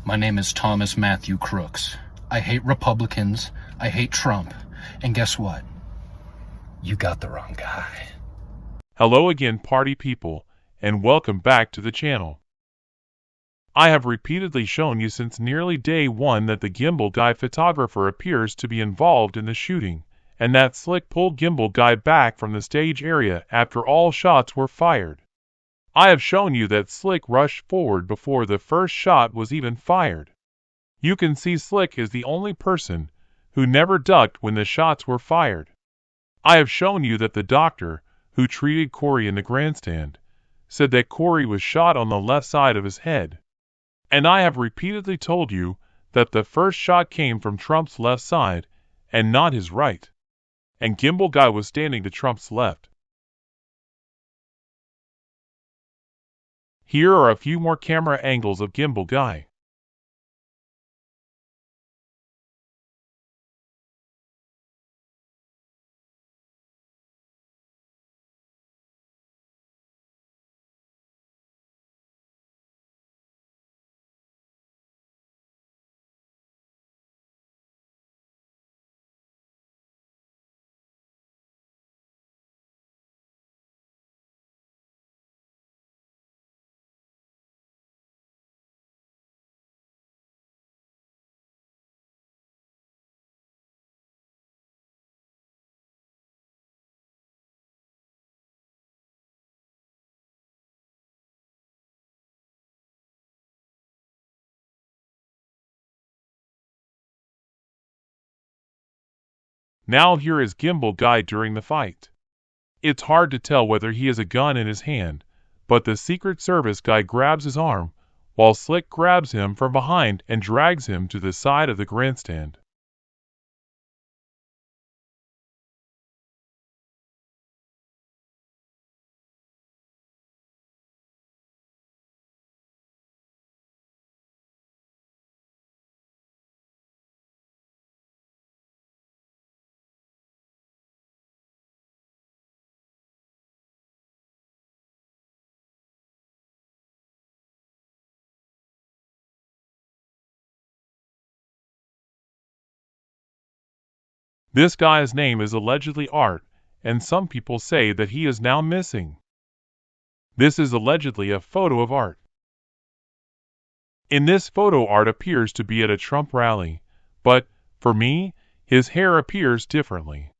My name is Thomas Matthew Crooks. I hate Republicans, I hate Trump, and guess what? You got the wrong guy. Hello again, party people, and welcome back to the channel. I have repeatedly shown you since nearly day one that the gimbal guy photographer appears to be involved in the shooting, and that Slick pulled gimbal guy back from the stage area after all shots were fired. I have shown you that Slick rushed forward before the first shot was even fired. You can see Slick is the only person who never ducked when the shots were fired. I have shown you that the doctor who treated Corey in the grandstand said that Corey was shot on the left side of his head. And I have repeatedly told you that the first shot came from Trump's left side and not his right. And gimbal guy was standing to Trump's left. Here are a few more camera angles of gimbal guy. Now here is gimbal guy during the fight. It's hard to tell whether he has a gun in his hand, but the Secret Service guy grabs his arm, while Slick grabs him from behind and drags him to the side of the grandstand. This guy's name is allegedly Art, and some people say that he is now missing. This is allegedly a photo of Art. In this photo, Art appears to be at a Trump rally, but, for me, his hair appears differently.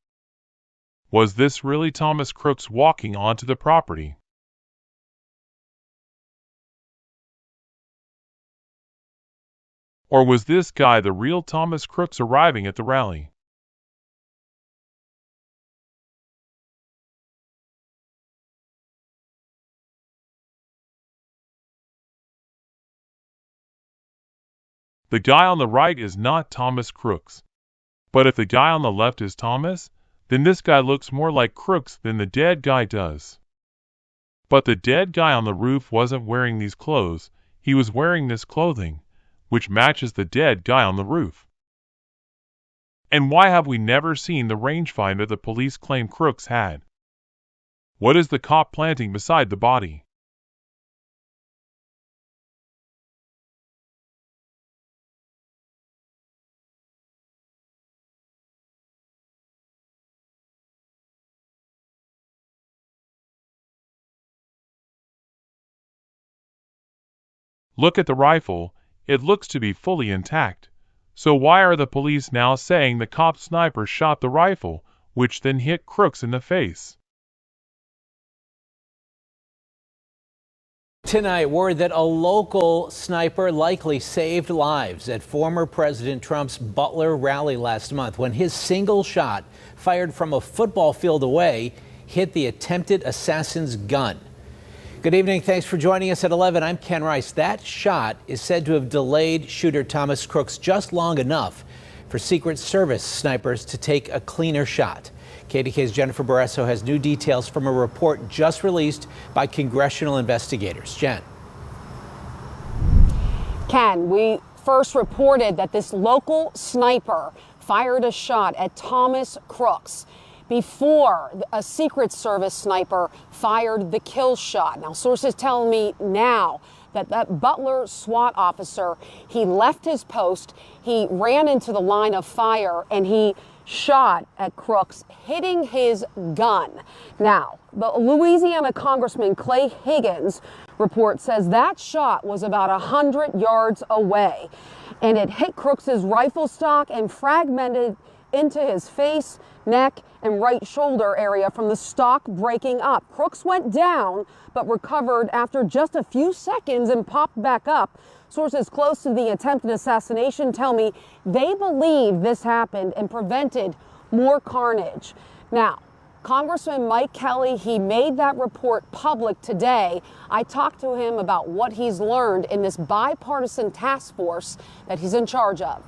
Was this really Thomas Crooks walking onto the property? Or was this guy the real Thomas Crooks arriving at the rally? The guy on the right is not Thomas Crooks. But if the guy on the left is Thomas, then this guy looks more like Crooks than the dead guy does. But the dead guy on the roof wasn't wearing these clothes, he was wearing this clothing, which matches the dead guy on the roof. And why have we never seen the rangefinder the police claim Crooks had? What is the cop planting beside the body? Look at the rifle, it looks to be fully intact. So why are the police now saying the cop sniper shot the rifle, which then hit Crooks in the face? Tonight, word that a local sniper likely saved lives at former President Trump's Butler rally last month when his single shot, fired from a football field away, hit the attempted assassin's gun. Good evening. Thanks for joining us at 11. I'm Ken Rice. That shot is said to have delayed shooter Thomas Crooks just long enough for Secret Service snipers to take a cleaner shot. KDK's Jennifer Barresso has new details from a report just released by congressional investigators. Jen. Ken, we first reported that this local sniper fired a shot at Thomas Crooks before a Secret Service sniper fired the kill shot. Now, sources tell me now that Butler SWAT officer, he left his post, he ran into the line of fire, and he shot at Crooks, hitting his gun. Now, the Louisiana Congressman Clay Higgins report says that shot was about 100 yards away, and it hit Crooks's rifle stock and fragmented into his face, neck, and right shoulder area from the stock breaking up. Crooks went down, but recovered after just a few seconds and popped back up. Sources close to the attempted assassination tell me they believe this happened and prevented more carnage. Now, Congressman Mike Kelly, he made that report public today. I talked to him about what he's learned in this bipartisan task force that he's in charge of.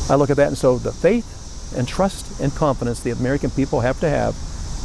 I look at that and so the faith and trust and confidence the American people have to have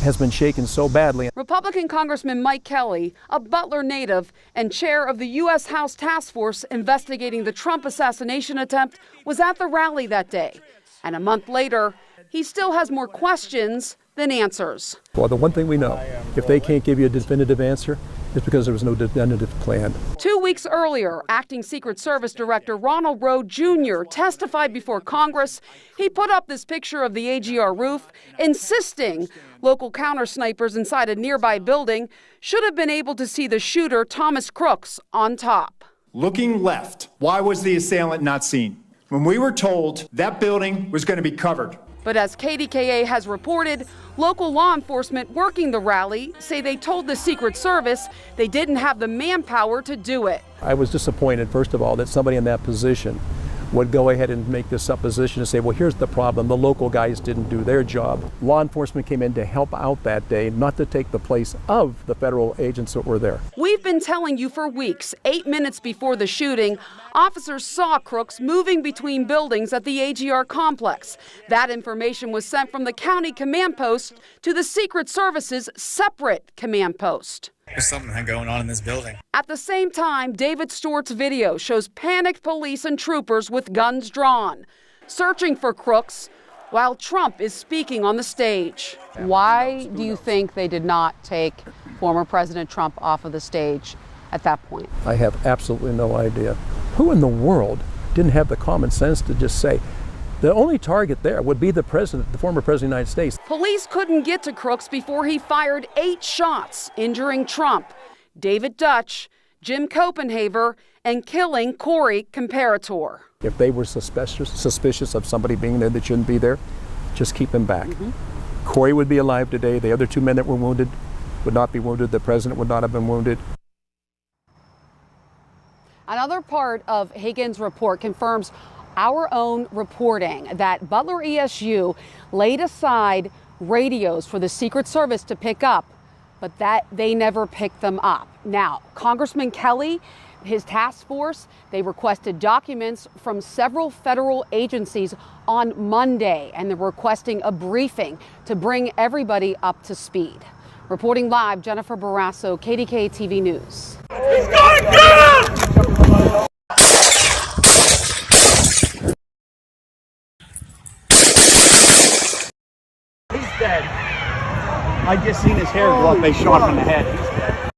has been shaken so badly. Republican Congressman Mike Kelly, a Butler native and chair of the U.S. House Task Force investigating the Trump assassination attempt, was at the rally that day. And a month later, he still has more questions than answers. Well, the one thing we know, if they can't give you a definitive answer, it's because there was no definitive plan. 2 weeks earlier, Acting Secret Service Director Ronald Rowe Jr. testified before Congress. He put up this picture of the AGR roof, insisting local counter snipers inside a nearby building should have been able to see the shooter, Thomas Crooks, on top. Looking left, why was the assailant not seen? When we were told that building was going to be covered. But as KDKA has reported, local law enforcement working the rally say they told the Secret Service they didn't have the manpower to do it. I was disappointed, first of all, that somebody in that position would go ahead and make this supposition and say, well, here's the problem. The local guys didn't do their job. Law enforcement came in to help out that day, not to take the place of the federal agents that were there. We've been telling you for weeks, 8 minutes before the shooting, officers saw Crooks moving between buildings at the AGR complex. That information was sent from the county command post to the Secret Service's separate command post. There's something going on in this building. At the same time, David Stewart's video shows panicked police and troopers with guns drawn, searching for Crooks while Trump is speaking on the stage. Why do you think they did not take former President Trump off of the stage at that point? I have absolutely no idea. Who in the world didn't have the common sense to just say, the only target there would be the president, the former president of the United States. Police couldn't get to Crooks before he fired 8 shots, injuring Trump, David Dutch, Jim Copenhaver, and killing Corey Comparator. If they were suspicious of somebody being there that shouldn't be there, just keep him back. Corey would be alive today. The other 2 men that were wounded would not be wounded. The president would not have been wounded. Another part of Higgins' report confirms our own reporting that Butler ESU laid aside radios for the Secret Service to pick up, but that they never picked them up. Now, Congressman Kelly, his task force, they requested documents from several federal agencies on Monday, and they're requesting a briefing to bring everybody up to speed. Reporting live, Jennifer Barrasso, KDKA TV News. He's going down! He's dead. I just seen his hair go up. They shot him in the head. He's dead.